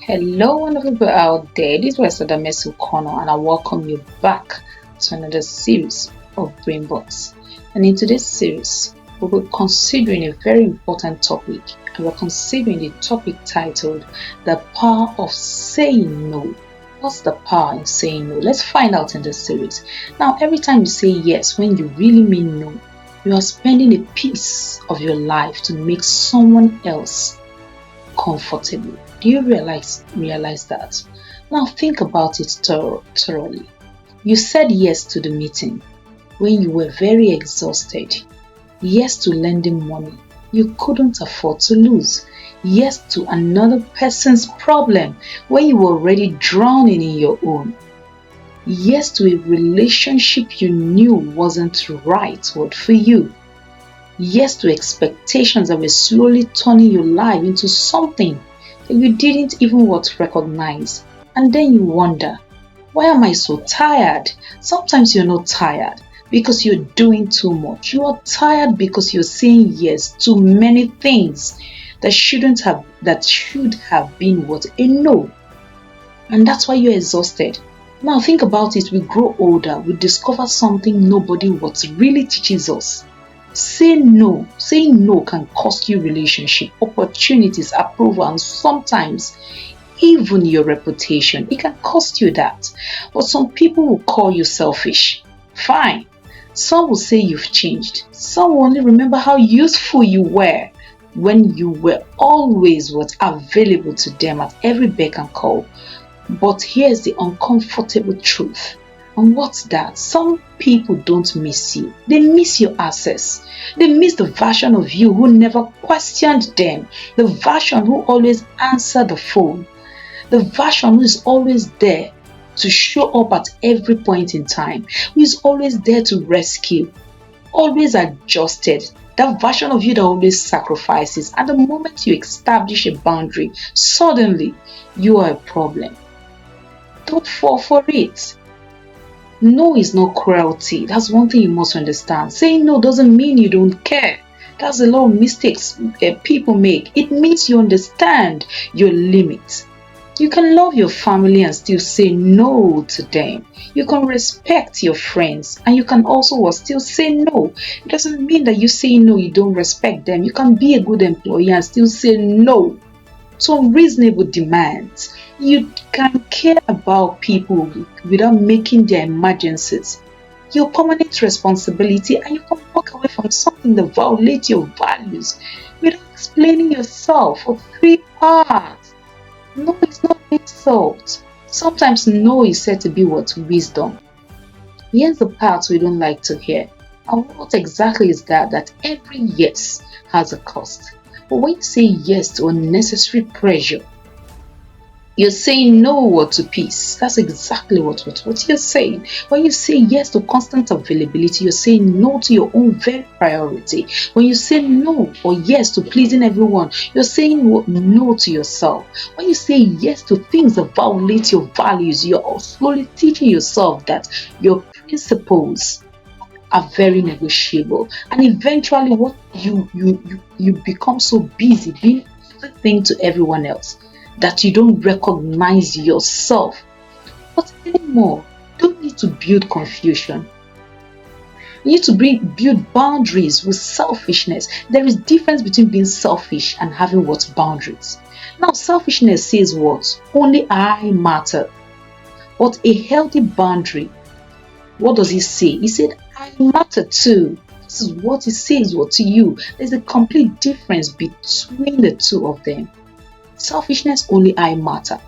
Hello, wonderful people out there. This is Ukonu, and I welcome you back to another series of BrainBox. And in today's series, we will be considering a very important topic, and we're considering the topic titled "The Power of Saying No." What's the power in saying no? Let's find out in this series. Now, every time you say yes when you really mean no, you are spending a piece of your life to make someone else comfortable. Do you realize that? Now think about it thoroughly. You said yes to the meeting when you were very exhausted. Yes to lending money you couldn't afford to lose. Yes to another person's problem when you were already drowning in your own. Yes to a relationship you knew wasn't the right word for you. Yes to expectations that were slowly turning your life into something that you didn't even recognize. And then you wonder, why am I so tired? Sometimes you're not tired because you're doing too much. You are tired because you're saying yes to many things that should have been a no. And that's why you're exhausted. Now think about it. We grow older, we discover something nobody really teaches us. Saying no can cost you relationship, opportunities, approval, and sometimes even your reputation. It can cost you that. But some people will call you selfish. Fine. Some will say you've changed. Some will only remember how useful you were when you were always available to them at every beck and call. But here's the uncomfortable truth. And what's that? Some people don't miss you. They miss your access. They miss the version of you who never questioned them. The version who always answered the phone. The version who is always there to show up at every point in time. Who is always there to rescue. Always adjusted. That version of you that always sacrifices. And the moment you establish a boundary, suddenly you are a problem. Don't fall for it. No is not cruelty. That's one thing you must understand. Saying no doesn't mean you don't care. That's a lot of mistakes people make. It means you understand your limits. You can love your family and still say no to them. You can respect your friends and you can also still say no. It doesn't mean that you say no, you don't respect them. You can be a good employee and still say no to unreasonable demands. You can care about people without making their emergencies your permanent responsibility, and you can walk away from something that violates your values without explaining yourself for 3 parts. No is not insult. Sometimes no is said to be wisdom. Here's the part we don't like to hear. And what exactly is that? That every yes has a cost. But when you say yes to unnecessary pressure, you're saying no to peace. That's exactly what you're saying. When you say yes to constant availability, you're saying no to your own very priority. When you say no or yes to pleasing everyone, you're saying no to yourself. When you say yes to things that violate your values, you're slowly teaching yourself that your principles are very negotiable. And eventually what you become so busy being everything to everyone else that you don't recognize yourself. But anymore, you don't need to build confusion. You need to build boundaries with selfishness. There is difference between being selfish and having boundaries. Now, selfishness says what? Only I matter. But a healthy boundary, what does it say? It said, I matter too. This is what it says to you. There's a complete difference between the two of them. Selfishness, only I matter.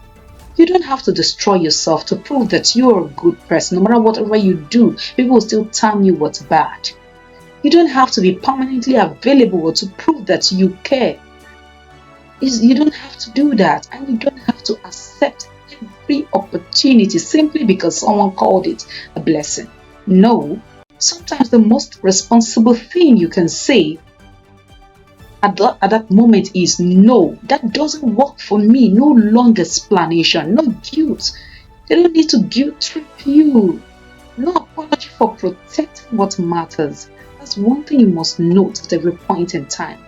You don't have to destroy yourself to prove that you're a good person. No matter whatever you do, people will still tell you what's bad. You don't have to be permanently available to prove that you care. You don't have to do that, and you don't have to accept every opportunity simply because someone called it a blessing. No, sometimes the most responsible thing you can say at that moment is no. That doesn't work for me. No long explanation, no guilt. They don't need to guilt trip you. No apology for protecting what matters. That's one thing you must note at every point in time.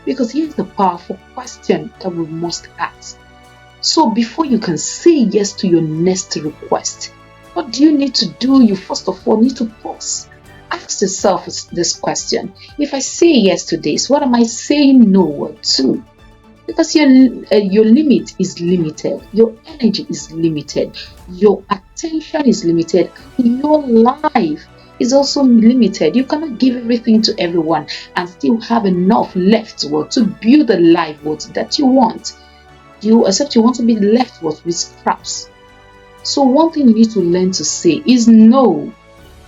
Because here's the powerful question that we must ask. So before you can say yes to your next request, what do you need to do? You first of all need to pause. Ask yourself this question. If I say yes to this, what am I saying no to? Because your limit is limited, your energy is limited, your attention is limited, and your life is also limited. You cannot give everything to everyone and still have enough left to build a life that you want. Except you want to be left with scraps. So one thing you need to learn to say is no.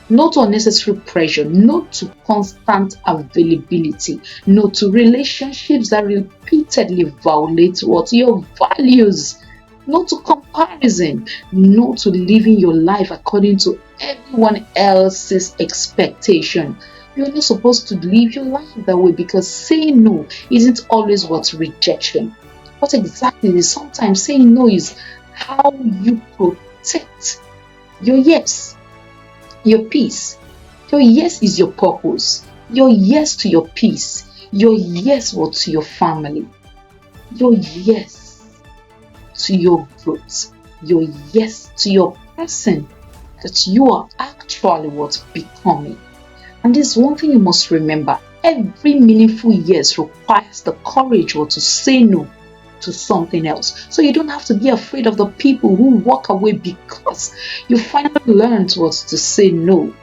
No to unnecessary pressure, no to constant availability, no to relationships that repeatedly violate your values, no to comparison, no to living your life according to everyone else's expectation. You're not supposed to live your life that way, because saying no isn't always what's rejection. What exactly is sometimes saying no is how you protect your yes. Your peace. Your yes is your purpose. Your yes to your peace. Your yes to your family. Your yes to your growth. Your yes to your person that you are actually becoming. And this is one thing you must remember. Every meaningful yes requires the courage to say no to something else. So you don't have to be afraid of the people who walk away because you finally learned to say no.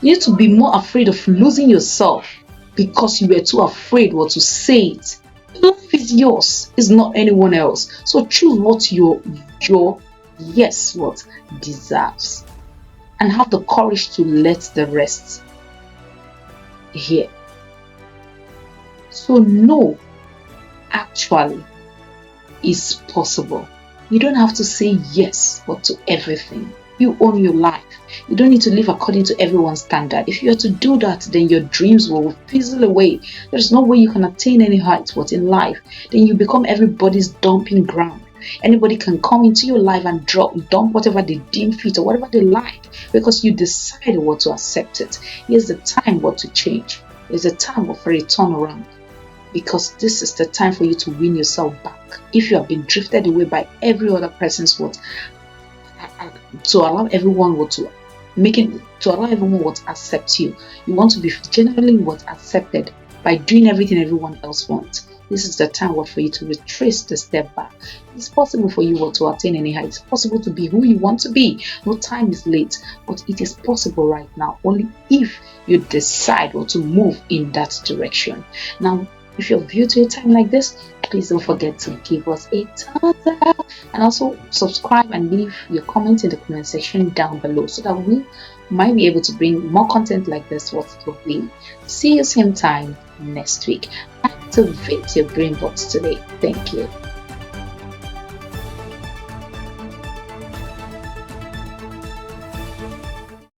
You need to be more afraid of losing yourself because you were too afraid to say it. Life is yours, it's not anyone else. So choose what your yes deserves, and have the courage to let the rest here. So no actually is possible. You don't have to say yes to everything. You own your life. You don't need to live according to everyone's standard. If you are to do that, then your dreams will fizzle away. There's no way you can attain any heights in life. Then you become everybody's dumping ground. Anybody can come into your life and dump whatever they deem fit or whatever they like, because you decide to accept it. Here's the time to change. Here's the time for a turnaround. Because this is the time for you to win yourself back. If you have been drifted away by every other person's to allow everyone to accept you. You want to be generally accepted by doing everything everyone else wants. This is the time for you to retrace the step back. It's possible for you to attain any height. It's possible to be who you want to be. No time is late, but it is possible right now, only if you decide to move in that direction. Now, if you're viewed to a time like this, please don't forget to give us a thumbs up, and also subscribe and leave your comments in the comment section down below so that we might be able to bring more content like this your way. See you same time next week. Activate your brain box today. Thank you.